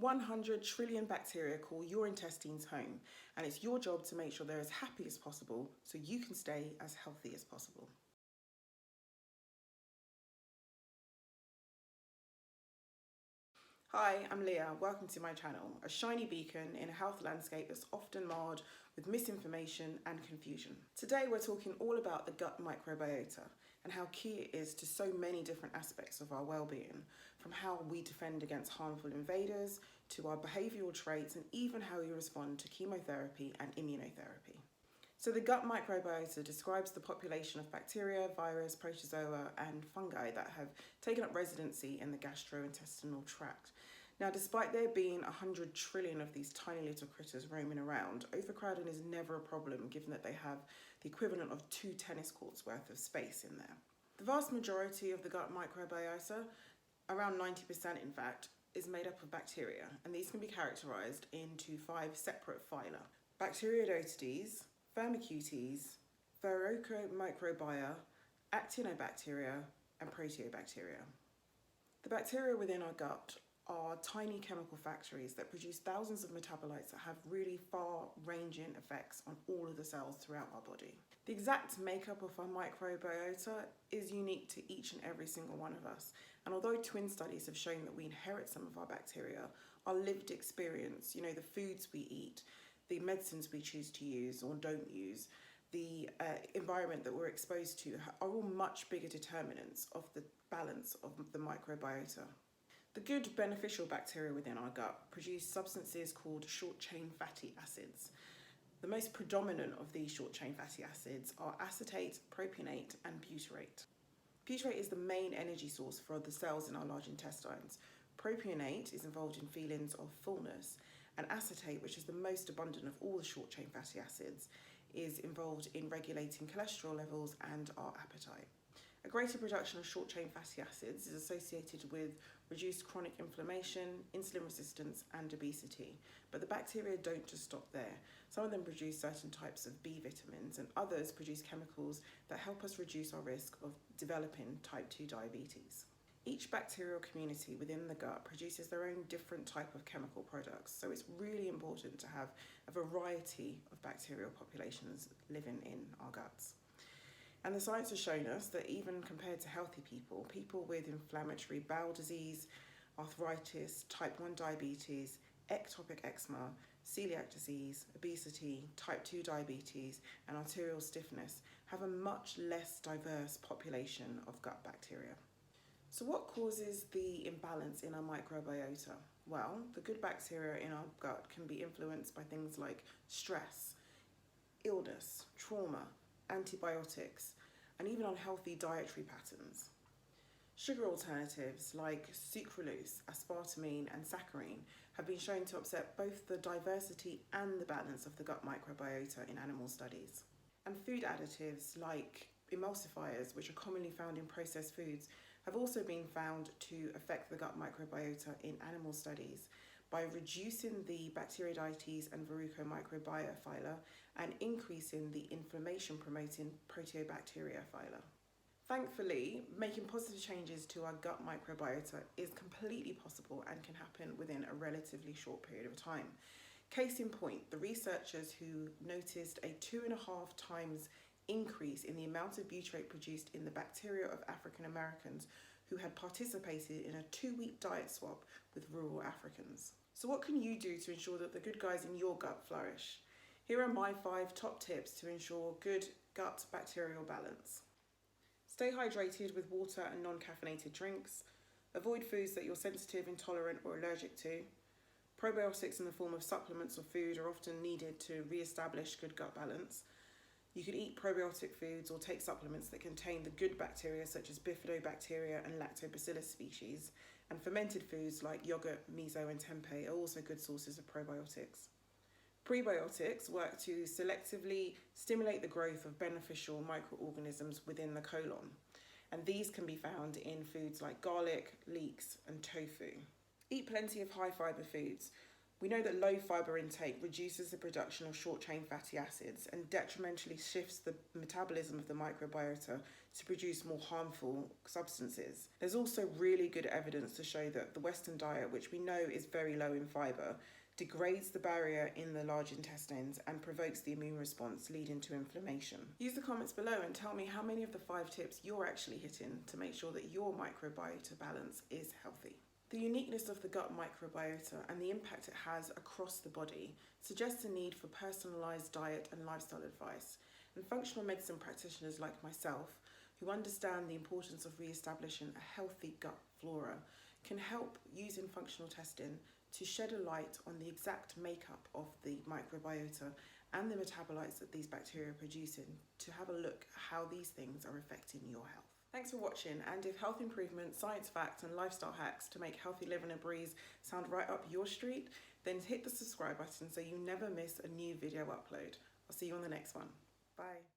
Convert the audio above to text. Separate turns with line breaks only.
100 trillion bacteria call your intestines home, and it's your job to make sure they're as happy as possible so you can stay as healthy as possible. Hi, I'm Leah. Welcome to my channel, a shiny beacon in a health landscape that's often marred with misinformation and confusion. Today we're talking all about the gut microbiota and how key it is to so many different aspects of our well-being, from how we defend against harmful invaders to our behavioural traits and even how we respond to chemotherapy and immunotherapy. So the gut microbiota describes the population of bacteria, virus, protozoa and fungi that have taken up residency in the gastrointestinal tract. Now, despite there being 100 trillion of these tiny little critters roaming around, overcrowding is never a problem given that they have the equivalent of 2 tennis courts worth of space in there. The vast majority of the gut microbiota, around 90% in fact, is made up of bacteria, and these can be characterised into 5 separate phyla: Bacteroidetes, Firmicutes, Microbia, Actinobacteria and Proteobacteria. The bacteria within our gut are tiny chemical factories that produce thousands of metabolites that have really far-ranging effects on all of the cells throughout our body. The exact makeup of our microbiota is unique to each and every single one of us, and although twin studies have shown that we inherit some of our bacteria, our lived experience, the foods we eat, the medicines we choose to use or don't use, the environment that we're exposed to are all much bigger determinants of the balance of the microbiota. The good beneficial bacteria within our gut produce substances called short-chain fatty acids. The most predominant of these short-chain fatty acids are acetate, propionate and butyrate. Butyrate is the main energy source for the cells in our large intestines. Propionate is involved in feelings of fullness, and acetate, which is the most abundant of all the short-chain fatty acids, is involved in regulating cholesterol levels and our appetite. A greater production of short-chain fatty acids is associated with reduced chronic inflammation, insulin resistance and obesity. But the bacteria don't just stop there. Some of them produce certain types of B vitamins and others produce chemicals that help us reduce our risk of developing type 2 diabetes. Each bacterial community within the gut produces their own different type of chemical products, so it's really important to have a variety of bacterial populations living in our guts. And the science has shown us that even compared to healthy people, people with inflammatory bowel disease, arthritis, type 1 diabetes, ectopic eczema, celiac disease, obesity, type 2 diabetes and arterial stiffness have a much less diverse population of gut bacteria. So what causes the imbalance in our microbiota? Well, the good bacteria in our gut can be influenced by things like stress, illness, trauma, antibiotics, and even unhealthy dietary patterns. Sugar alternatives like sucralose, aspartame, and saccharin have been shown to upset both the diversity and the balance of the gut microbiota in animal studies. And food additives like emulsifiers, which are commonly found in processed foods, have also been found to affect the gut microbiota in animal studies by reducing the Bacteroidetes and Verrucomicrobia phyla and increasing the inflammation-promoting Proteobacteria phyla. Thankfully, making positive changes to our gut microbiota is completely possible and can happen within a relatively short period of time. Case in point, the researchers who noticed a 2.5 times increase in the amount of butyrate produced in the bacteria of African Americans who had participated in a 2-week diet swap with rural Africans. So what can you do to ensure that the good guys in your gut flourish? Here are my 5 top tips to ensure good gut bacterial balance. Stay hydrated with water and non-caffeinated drinks. Avoid foods that you're sensitive, intolerant or allergic to. Probiotics in the form of supplements or food are often needed to re-establish good gut balance. You can eat probiotic foods or take supplements that contain the good bacteria such as bifidobacteria and lactobacillus species, and fermented foods like yogurt, miso and tempeh are also good sources of probiotics. Prebiotics work to selectively stimulate the growth of beneficial microorganisms within the colon, and these can be found in foods like garlic, leeks and tofu. Eat plenty of high fibre foods. We know that low fibre intake reduces the production of short-chain fatty acids and detrimentally shifts the metabolism of the microbiota to produce more harmful substances. There's also really good evidence to show that the Western diet, which we know is very low in fibre, degrades the barrier in the large intestines and provokes the immune response, leading to inflammation. Use the comments below and tell me how many of the 5 tips you're actually hitting to make sure that your microbiota balance is healthy. The uniqueness of the gut microbiota and the impact it has across the body suggests a need for personalised diet and lifestyle advice, and functional medicine practitioners like myself, who understand the importance of re-establishing a healthy gut flora, can help using functional testing to shed a light on the exact makeup of the microbiota and the metabolites that these bacteria are producing, to have a look at how these things are affecting your health. Thanks for watching, and if health improvement, science facts and lifestyle hacks to make healthy living a breeze sound right up your street, then hit the subscribe button so you never miss a new video upload. I'll see you on the next one. Bye.